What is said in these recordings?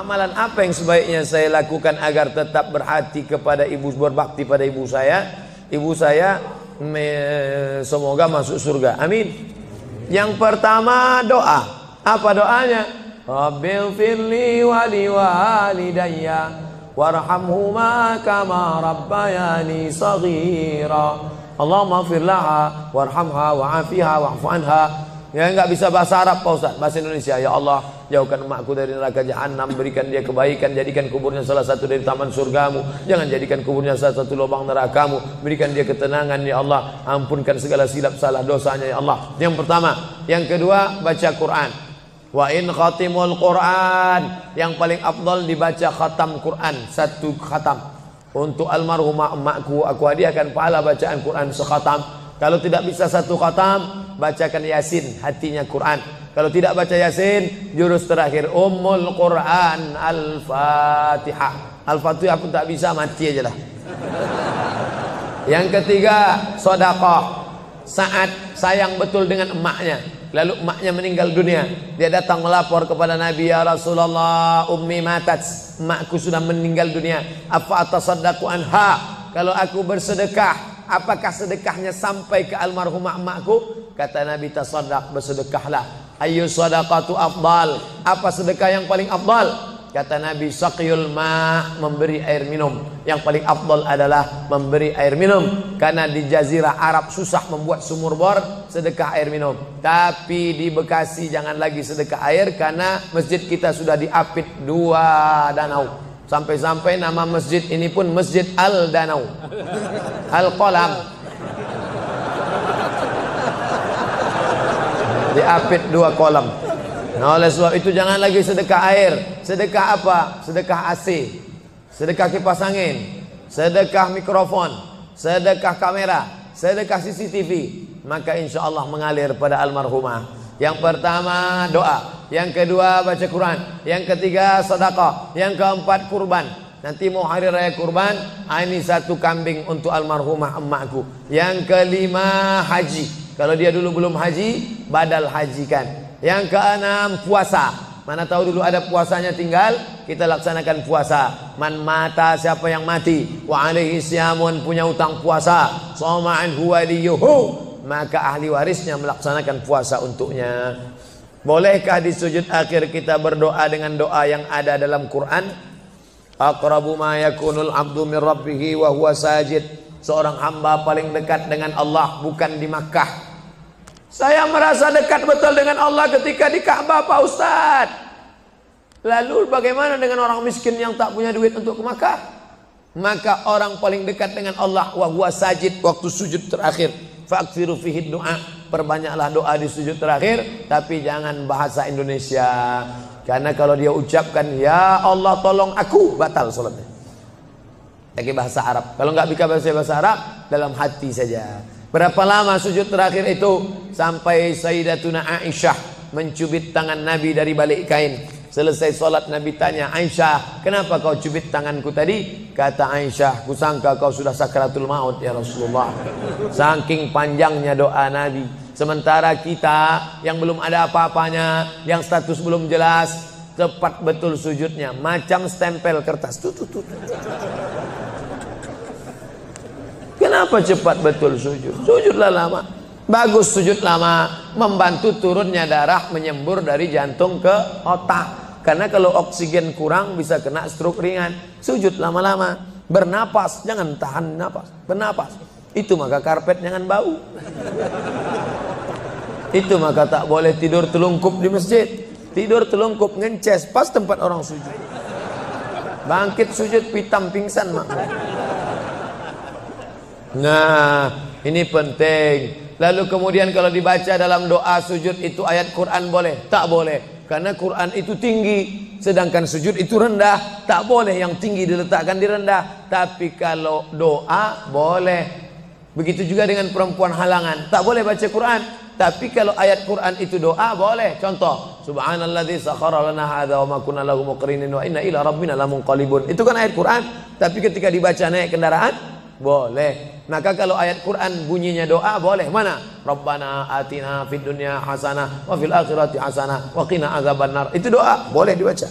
amalan apa yang sebaiknya saya lakukan agar tetap berhati kepada ibu, berbakti pada ibu saya? Ibu saya semoga masuk surga. Amin. Yang pertama doa. Apa doanya? Rabbil firli wali walidayya warhamhuma kama rabbayani saghira. Allahumma fir laha warhamha wa'afiha wa'fu anha. Ya, enggak bisa bahasa Arab Pak Ustaz, bahasa Indonesia. Ya Allah, jauhkan emakku dari neraka jahanam, berikan dia kebaikan, jadikan kuburnya salah satu dari taman surgamu, jangan jadikan kuburnya salah satu lubang nerakamu, berikan dia ketenangan ya Allah, ampunkan segala silap salah dosanya ya Allah. Yang pertama. Yang kedua, baca Quran. Wa in khatimul Quran, yang paling afdal dibaca khatam Quran, satu khatam. Untuk almarhumah emakku, aku hadiahkan pahala bacaan Quran sekhatam. Kalau tidak bisa satu khatam, bacakan Yasin, hatinya Quran. Kalau tidak baca Yasin, jurus terakhir Ummul Quran Al-Fatihah. Al-Fatihah pun tak bisa, mati aja lah. Yang ketiga, sedekah. Saat sayang betul dengan emaknya, lalu emaknya meninggal dunia, dia datang melapor kepada Nabi, ya Rasulullah, ummi matat, emakku sudah meninggal dunia, apa atasaddaqu anha, kalau aku bersedekah, apakah sedekahnya sampai ke almarhumah emakku? Kata Nabi, tasaddaq, bersedekahlah. Ayu sadaqatu afdal, apa sedekah yang paling afdal? Kata Nabi, saqyul ma', memberi air minum. Yang paling afdal adalah memberi air minum, karena di jazirah Arab susah membuat sumur bor, sedekah air minum. Tapi di Bekasi jangan lagi sedekah air, karena masjid kita sudah diapit 2 danau. Sampai-sampai nama masjid ini pun Masjid Al-Danau, Al-Kolam, diapit 2 kolam. Nah, oleh sebab itu jangan lagi sedekah air. Sedekah apa? Sedekah AC, sedekah kipas angin, sedekah mikrofon, sedekah kamera, sedekah CCTV. Maka insya Allah mengalir pada almarhumah. Yang pertama doa, yang kedua baca Quran, yang ketiga sedekah, yang keempat kurban. Nanti mau hari raya kurban, ini 1 kambing untuk almarhumah emakku. Yang kelima haji. Kalau dia dulu belum haji, badal hajikan. Yang keenam puasa. Mana tahu dulu ada puasanya tinggal, kita laksanakan puasa. Man mata, siapa yang mati, wa alaihi siyamun, punya utang puasa, shoma anhu waliyuhu, maka ahli warisnya melaksanakan puasa untuknya. Bolehkah di sujud akhir kita berdoa dengan doa yang ada dalam Quran? Aqrabu ma yakunul abdu min rabbihi wa huwa sajid. Seorang hamba paling dekat dengan Allah bukan di Makkah. Saya merasa dekat betul dengan Allah ketika di Ka'bah Pak Ustaz. Lalu bagaimana dengan orang miskin yang tak punya duit untuk ke Makkah? Maka orang paling dekat dengan Allah wa huwa sajid, waktu sujud terakhir. Fa'akthiru fihi du'a, perbanyaklah doa di sujud terakhir, tapi jangan bahasa Indonesia. Karena kalau dia ucapkan ya Allah tolong aku, batal salatnya. Pakai bahasa Arab. Kalau nggak bisa bahasa Arab, dalam hati saja. Berapa lama sujud terakhir itu? Sampai Sayyidatuna Aisyah mencubit tangan Nabi dari balik kain. Selesai sholat Nabi tanya, Aisyah, kenapa kau cubit tanganku tadi? Kata Aisyah, kusangka kau sudah sakratul maut ya Rasulullah. Saking panjangnya doa Nabi. Sementara kita yang belum ada apa-apanya, yang status belum jelas, cepat betul sujudnya, macam stempel kertas. Kenapa cepat betul sujud? Sujudlah lama. Bagus sujud lama, membantu turunnya darah menyembur dari jantung ke otak. Karena kalau oksigen kurang bisa kena stroke ringan. Sujud lama-lama, bernapas, jangan tahan napas, bernapas. Itu maka karpet jangan bau. Itu maka tak boleh tidur telungkup di masjid. Tidur telungkup ngences pas tempat orang sujud. Bangkit sujud pitam pingsan mak. Nah, ini penting. Lalu kemudian kalau dibaca dalam doa sujud itu ayat Quran boleh? Tak boleh. Karena Quran itu tinggi, sedangkan sujud itu rendah. Tak boleh yang tinggi diletakkan di rendah. Tapi kalau doa boleh. Begitu juga dengan perempuan halangan. Tak boleh baca Quran. Tapi kalau ayat Quran itu doa boleh. Contoh, Subhanalladzi sakhkhara lana hadza wa ma kunna lahu muqrinin wa inna ila rabbina lamunqalibun. Itu kan ayat Quran. Tapi ketika dibaca naik kendaraan boleh. Maka kalau ayat Quran bunyinya doa boleh. Mana? Rabbana atina fid dunya hasanah wa fil akhirati hasanah wa qina azabannar. Itu doa, boleh dibaca.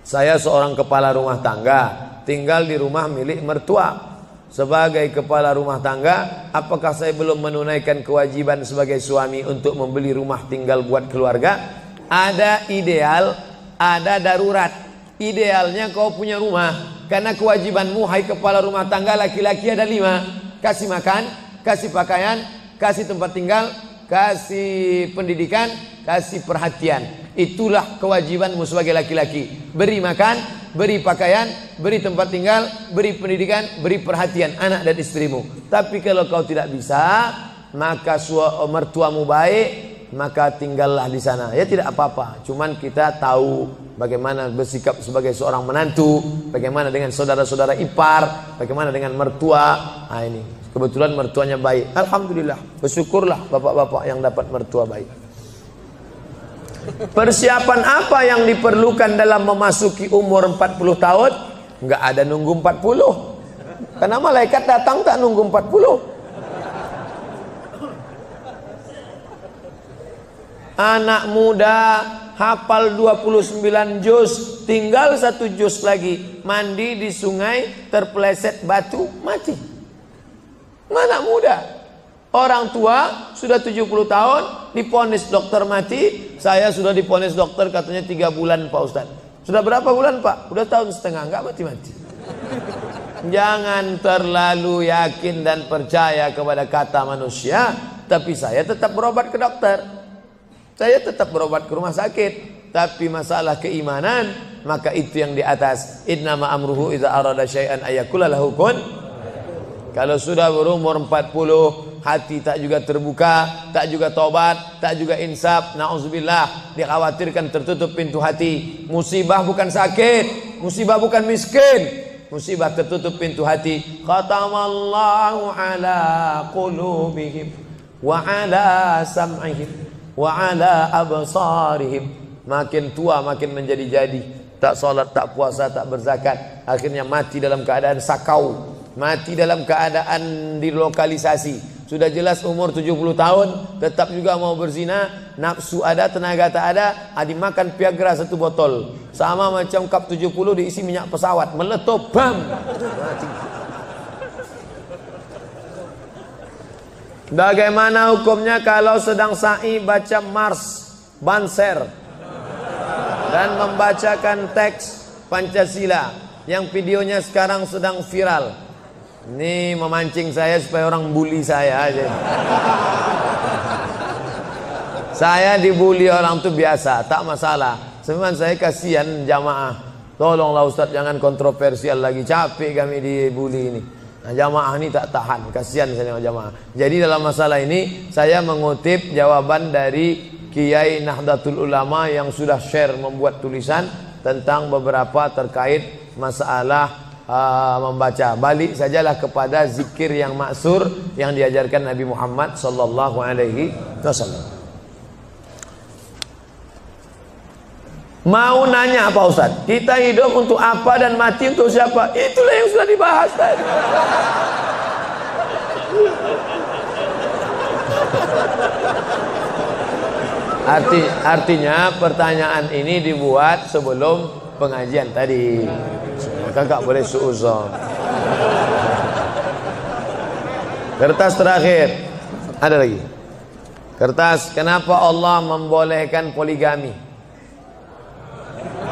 Saya seorang kepala rumah tangga, tinggal di rumah milik mertua. Sebagai kepala rumah tangga, apakah saya belum menunaikan kewajiban sebagai suami untuk membeli rumah tinggal buat keluarga? Ada ideal, ada darurat. Idealnya kau punya rumah, karena kewajibanmu hai kepala rumah tangga laki-laki ada 5. Kasih makan, kasih pakaian, kasih tempat tinggal, kasih pendidikan, kasih perhatian. Itulah kewajibanmu sebagai laki-laki. Beri makan, beri pakaian, beri tempat tinggal, beri pendidikan, beri perhatian anak dan istrimu. Tapi kalau kau tidak bisa, maka mertuamu baik, maka tinggallah di sana. Ya tidak apa-apa. Cuman kita tahu bagaimana bersikap sebagai seorang menantu, bagaimana dengan saudara-saudara ipar, bagaimana dengan mertua. Nah ini kebetulan mertuanya baik. Alhamdulillah. Bersyukurlah bapak-bapak yang dapat mertua baik. Persiapan apa yang diperlukan dalam memasuki umur 40 tahun? Enggak ada nunggu 40. Karena malaikat datang tak nunggu 40. Anak muda hafal 29 juz, tinggal 1 juz lagi. Mandi di sungai, terpeleset batu, mati. Anak muda. Orang tua sudah 70 tahun diponis dokter mati. Saya sudah diponis dokter katanya 3 bulan Pak Ustaz. Sudah berapa bulan Pak? Udah tahun setengah, enggak mati-mati. Jangan terlalu yakin dan percaya kepada kata manusia. Tapi saya tetap berobat ke dokter, saya tetap berobat ke rumah sakit. Tapi masalah keimanan, maka itu yang di atas. Innama amruhu idza arada syai'an ayakula lahu kun. Kalau sudah berumur 40, hati tak juga terbuka, tak juga tobat, tak juga insaf, na'udzubillah, dikhawatirkan tertutup pintu hati. Musibah bukan sakit, musibah bukan miskin, musibah tertutup pintu hati. Khatamallahu ala qulubihim wa ala sam'ihim wa ala absarihim. Makin tua makin menjadi-jadi, tak salat, tak puasa, tak berzakat, akhirnya mati dalam keadaan sakau, mati dalam keadaan dilokalisasi. Sudah jelas umur 70 tahun tetap juga mau berzina, nafsu ada, tenaga tak ada, dimakan Viagra 1 botol. Sama macam kap 70 diisi minyak pesawat, meletup, bam. Bagaimana hukumnya kalau sedang sa'i baca Mars, Banser dan membacakan teks Pancasila yang videonya sekarang sedang viral? Ini memancing saya supaya orang bully saya aja. Saya dibully orang tuh biasa, tak masalah. Sebenarnya saya kasihan jamaah. Tolonglah Ustaz jangan kontroversial lagi, capek kami dibully ini. Nah, jamaah ini tak tahan, kasihan saya dengan jamaah. Jadi dalam masalah ini saya mengutip jawaban dari Kiai Nahdlatul Ulama yang sudah share membuat tulisan tentang beberapa terkait masalah membaca. Balik sajalah kepada zikir yang maksur yang diajarkan Nabi Muhammad sallallahu alaihi wasallam. Mau nanya Pak Ustaz, kita hidup untuk apa dan mati untuk siapa? Itulah yang sudah dibahas tadi. Artinya pertanyaan ini dibuat sebelum pengajian tadi. Kakak boleh suuzon. Kertas terakhir. Ada lagi. Kertas, kenapa Allah membolehkan poligami?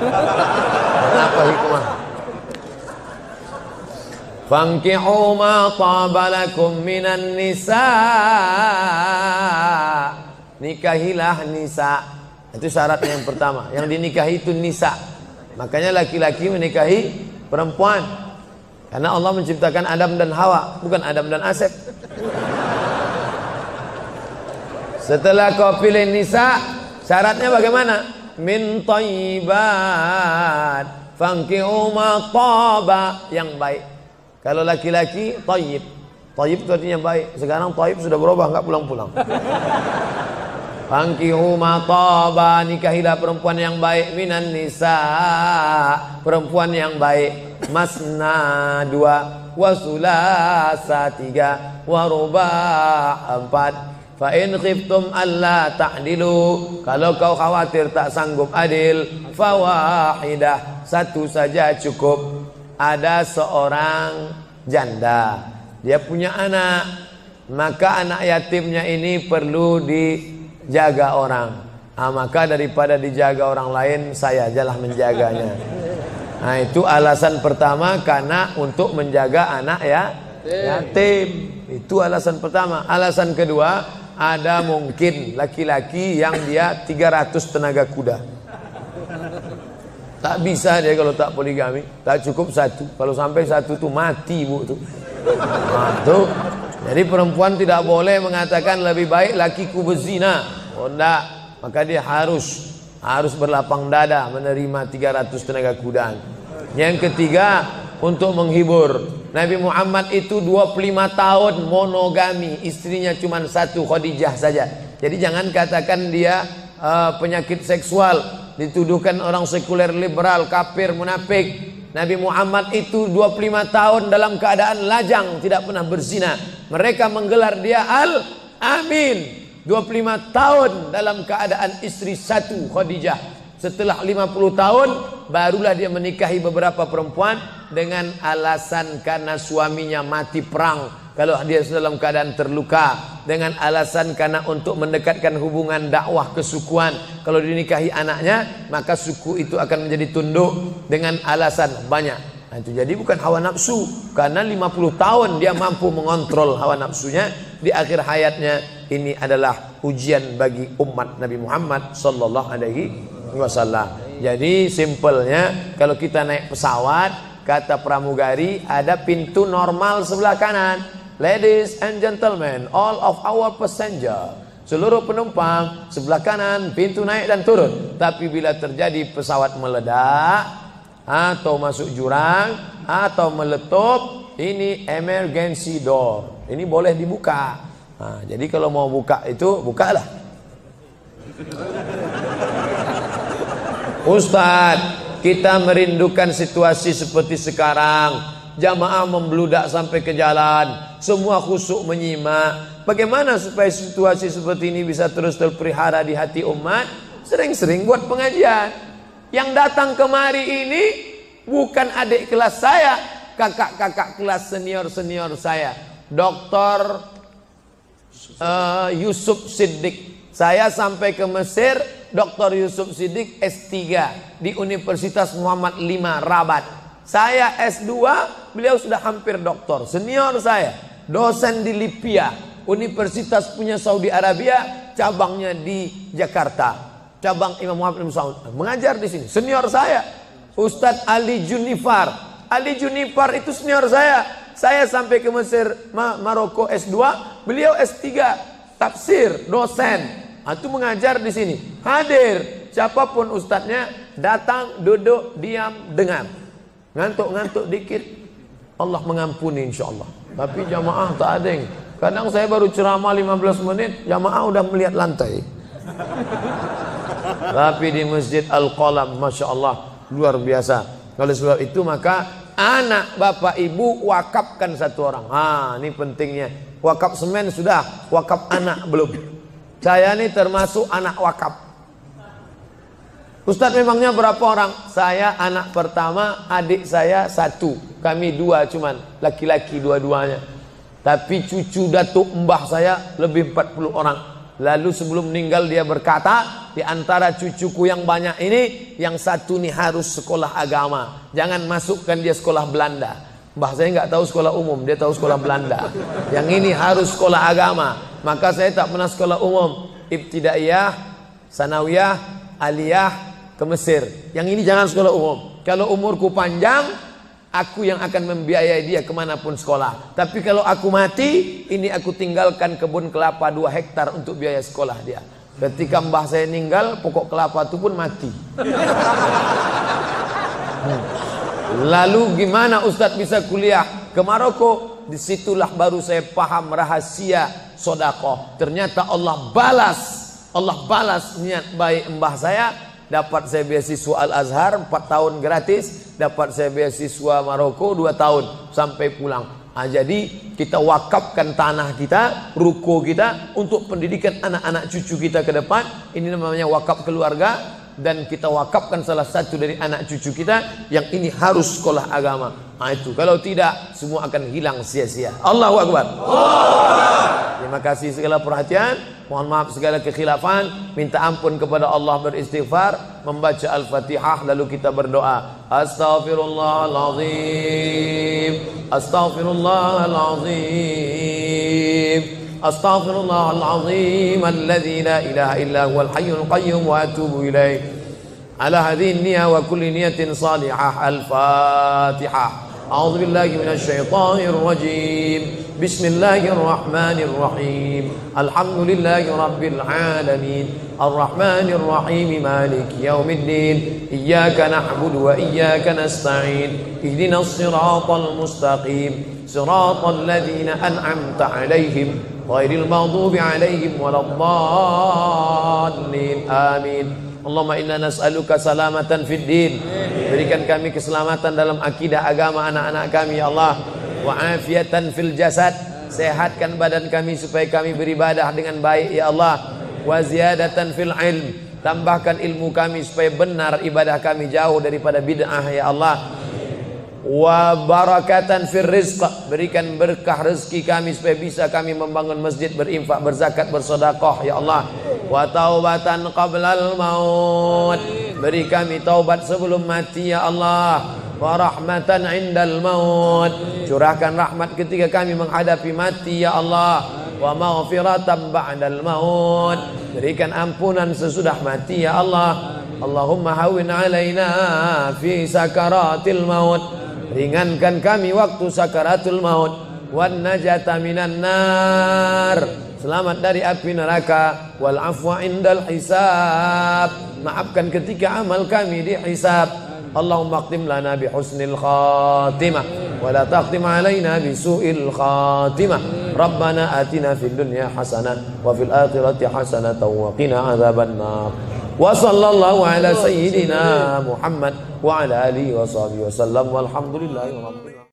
Kenapa hikmah? Fankihu ma tabalakum minan nisa. Nikahilah nisa. Itu syaratnya yang pertama. Yang dinikahi itu nisa. Makanya laki-laki menikahi perempuan, karena Allah menciptakan Adam dan Hawa, bukan Adam dan Asep. Setelah kau pilih nisa, syaratnya bagaimana? Min thayyibat fankihu ma taba, yang baik. Kalau laki-laki thayyib, thayyib itu artinya baik. Sekarang thayyib sudah berubah, enggak pulang-pulang. Fankihu ma taba, nikahilah perempuan yang baik, minan nisa, perempuan yang baik. Masna 2, wa sulasa 3, wa ruba' 4. Fa in khiftum alla ta'dilu, kalau kau khawatir tak sanggup adil, fawahidah, satu saja cukup. Ada seorang janda, dia punya anak, maka anak yatimnya ini perlu dijaga orang. Maka daripada dijaga orang lain, saya ajalah menjaganya. Nah, itu alasan pertama, karena untuk menjaga anak yatim. Itu alasan pertama. Alasan kedua, ada mungkin laki-laki yang dia 300 tenaga kuda. Tak bisa dia kalau tak poligami, tak cukup satu. Kalau sampai satu tuh mati, Bu, tuh. Nah, tuh. Jadi perempuan tidak boleh mengatakan lebih baik lakiku berzina. Oh, enggak. Maka dia harus berlapang dada menerima 300 tenaga kuda. Yang ketiga, untuk menghibur. Nabi Muhammad itu 25 tahun monogami, istrinya cuma satu, Khadijah saja. Jadi jangan katakan dia penyakit seksual, dituduhkan orang sekuler, liberal, kafir, munafik. Nabi Muhammad itu 25 tahun dalam keadaan lajang, tidak pernah berzina. Mereka menggelar dia Al-Amin. 25 tahun dalam keadaan istri satu, Khadijah. Setelah 50 tahun barulah dia menikahi beberapa perempuan dengan alasan karena suaminya mati perang, kalau dia dalam keadaan terluka, dengan alasan karena untuk mendekatkan hubungan dakwah kesukuan, kalau dinikahi anaknya maka suku itu akan menjadi tunduk, dengan alasan banyak. Nah, itu jadi bukan hawa nafsu, karena 50 tahun dia mampu mengontrol hawa nafsunya. Di akhir hayatnya ini adalah ujian bagi umat Nabi Muhammad sallallahu alaihi wasallam. Jadi simpelnya, kalau kita naik pesawat, kata pramugari, ada pintu normal sebelah kanan. Ladies and gentlemen, all of our passenger, seluruh penumpang, sebelah kanan pintu naik dan turun. Tapi bila terjadi pesawat meledak atau masuk jurang atau meletup, ini emergency door, ini boleh dibuka. Nah, jadi kalau mau buka itu bukalah. Ustadz, kita merindukan situasi seperti sekarang. Jamaah membludak sampai ke jalan, semua khusyuk menyimak. Bagaimana supaya situasi seperti ini bisa terus terpelihara di hati umat? Sering-sering buat pengajian. Yang datang kemari ini bukan adik kelas saya, kakak-kakak kelas senior-senior saya. Dr. Yusuf Siddiq. Saya sampai ke Mesir, Dr. Yusuf Siddiq S3 di Universitas Muhammad V Rabat. Saya S2, beliau sudah hampir doktor. Senior saya, dosen di Libya, universitas punya Saudi Arabia, cabangnya di Jakarta. Cabang Imam Muhammad bin Saud, mengajar di sini. Senior saya, Ustadz Ali Junifar. Ali Junifar itu senior saya. Saya sampai ke Mesir, Maroko S2, beliau S3, tafsir, dosen. Itu mengajar di sini. Hadir, siapapun ustadznya, datang, duduk, diam, dengar. Ngantuk-ngantuk dikit, Allah mengampuni insya Allah. Tapi jamaah tak ada yang. Kadang saya baru ceramah 15 menit, jamaah udah melihat lantai. Tapi di Masjid Al-Qalam, Masya Allah, luar biasa. Oleh sebab itu maka anak bapak ibu wakafkan satu orang. Ini pentingnya. Wakaf semen sudah, wakaf anak belum. Saya ini termasuk anak wakaf. Ustadz, memangnya berapa orang? Saya anak pertama, adik saya satu, kami dua cuman, laki-laki dua-duanya. Tapi cucu datuk mbah saya lebih 40 orang. Lalu sebelum meninggal dia berkata, di antara cucuku yang banyak ini, yang satu nih harus sekolah agama. Jangan masukkan dia sekolah Belanda. Mbah saya nggak tahu sekolah umum, dia tahu sekolah Belanda. Yang ini harus sekolah agama. Maka saya tak pernah sekolah umum, ibtidaiyah, sanawiyah, aliyah, ke Mesir. Yang ini jangan sekolah umum. Kalau umurku panjang, aku yang akan membiayai dia kemanapun sekolah. Tapi kalau aku mati, ini aku tinggalkan kebun kelapa 2 hektar untuk biaya sekolah dia. Ketika mbah saya meninggal, pokok kelapa itu pun mati. Lalu gimana Ustadz bisa kuliah ke Maroko? Disitulah baru saya paham rahasia sodakoh. Ternyata Allah balas niat baik mbah saya. Dapat saya beasiswa Al-Azhar 4 tahun gratis, dapat saya beasiswa Maroko 2 tahun sampai pulang. Jadi kita wakafkan tanah kita, ruko kita untuk pendidikan anak-anak cucu kita ke depan. Ini namanya wakaf keluarga. Dan kita wakafkan salah satu dari anak cucu kita yang ini harus sekolah agama. Itu kalau tidak semua akan hilang sia-sia. Allahu Akbar. Terima kasih segala perhatian. Mohon maaf segala kekhilafan. Minta ampun kepada Allah, beristighfar, membaca Al-Fatihah, lalu kita berdoa. Astaghfirullahalazim. Astaghfirullahalazim. Astaghfirullahalazim alladzi la ilaha illa huwal hayyul qayyum wa atubu ilaih. Ala hadhihi an-niyyah wa kulli niyatin salihah. Al-Fatihah. A'udzu billahi minasy syaithanir rajim. Bismillahirrahmanir rahim. Alhamdulillahi rabbil alamin. Arrahmanir rahim. Maliki yaumiddin. Iyyaka na'budu wa iyyaka nasta'in. Ihdinas siratal mustaqim. Siratal ladzina an'amta 'alaihim ghairil maghdubi 'alaihim waladdallin. Amin. Allahumma inna nas'aluka salamatan fid din. Berikan kami keselamatan dalam akidah agama anak-anak kami ya Allah. Wa afiatan fil jasad. Sehatkan badan kami supaya kami beribadah dengan baik ya Allah. Wa ziyadatan fil ilm. Tambahkan ilmu kami supaya benar ibadah kami, jauh daripada bid'ah ya Allah. Wa barakatan fir rizq. Berikan berkah rezeki kami supaya bisa kami membangun masjid, berinfak, berzakat, bersedekah ya Allah. Wa taubatan qablal maut. Beri kami taubat sebelum mati ya Allah. Wa rahmatan indal maut. Curahkan rahmat ketika kami menghadapi mati ya Allah. Wa maghfiratan ba'dal maut. Berikan ampunan sesudah mati ya Allah. Allahumma hawwin alaina fi sakaratil maut. Ringankan kami waktu sakaratul maut. Wan najata minan nar. Selamat dari api neraka. Wal afwa indal hisab. Maafkan ketika amal kami dihisab. Allahumma aqtim lana bi husnil khatimah wa la taqtim alaina bi su'il khatimah. Rabbana atina fid dunya hasanah wa fil akhirati hasanah wa qina adzaban nar. Wa sallallahu ala sayyidina Muhammad wa ala alihi wa sahbihi wa sallam walhamdulillahi rabbil alamin.